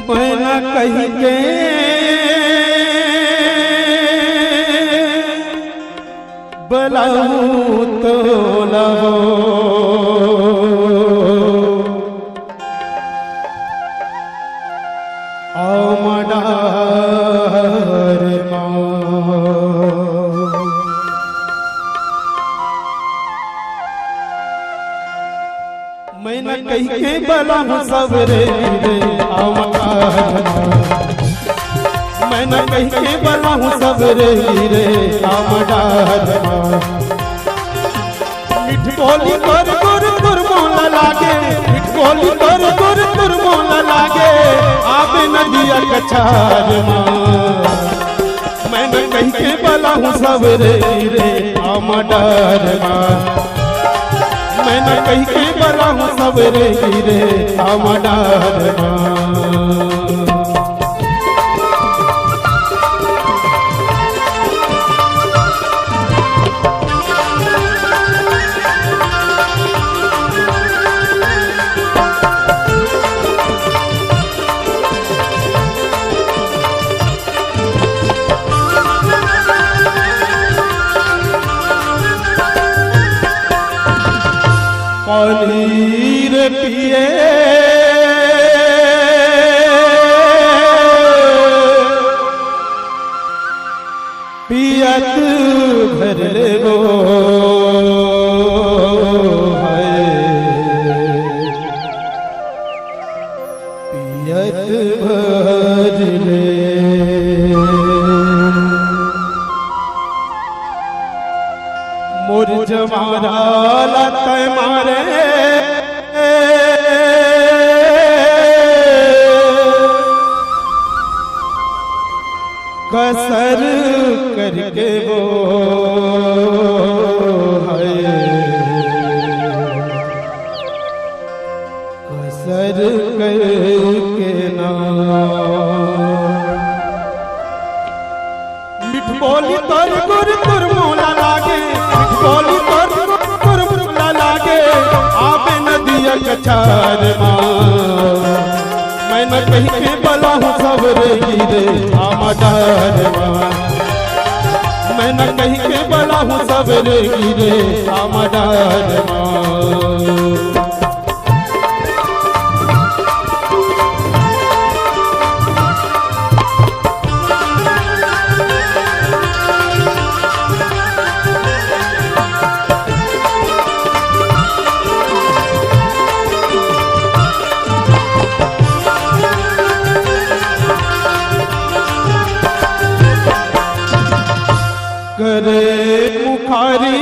मैं न कही के बलाऊं तो लाओ आओ मडार मैं न कही के बलाऊं सबरे आओ मडार मैं न कही के बलाऊं सबरे आओ मडार मिठ बोली कर गुर गुर मोला लागे मिठ बोली कर गुर गुर मोला लागे आबे नदिया कछार मैं न कही के बलाऊं सबरे आमडार मैं न कही के बलाऊं सबरे आमडार पनीर पिए पियत भर गो है पियत भर ले मोर जमारा लत मारे कसर करके वो है कसर करके ना मिठ बोली तोर गुर गुर मोला लागे मिठ बोली तोर गुर मोला लागे आबे नदिया कछार मैं न कही के बलाऊं सबरे आमडार मैं न कही के बलाऊं सबरे आमडार करे मुखारी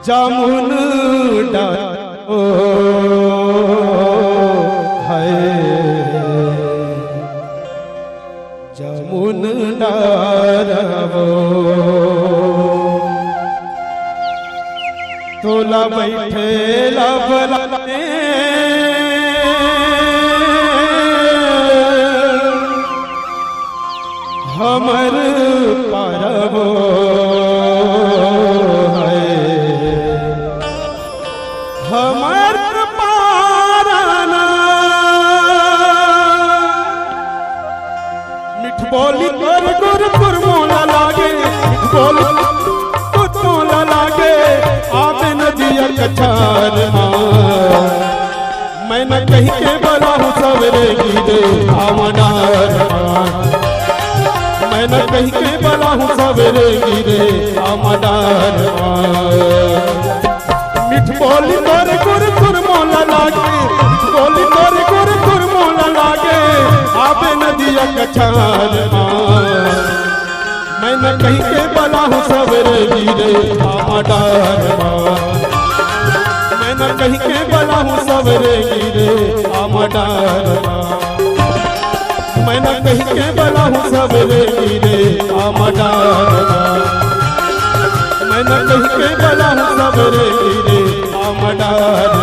जामुन डालो है जामुन डालो तोला बैठे लबलाने हमर पारबो है हमर पाराना मिठ बोली कर गुर गुर मोला लागे मिठ बोली गुर मोला लागे आबे नदिया कछार मैं न कही के बलाऊं सबरे आमडार मैं न कही के बलाऊं सबरे आमडार मिठ बोली तोर गुर गुर मोला लागे मिठ बोली तोर गुर गुर मोला लागे आबे नदिया कछार मैं न कही के बलाऊं सबरे आमडार मैं न कही के बलाऊं सबरे आमडार मैं न कही के बलाऊं सबरे आमडार मैं न कही के बलाऊं सबरे आमडार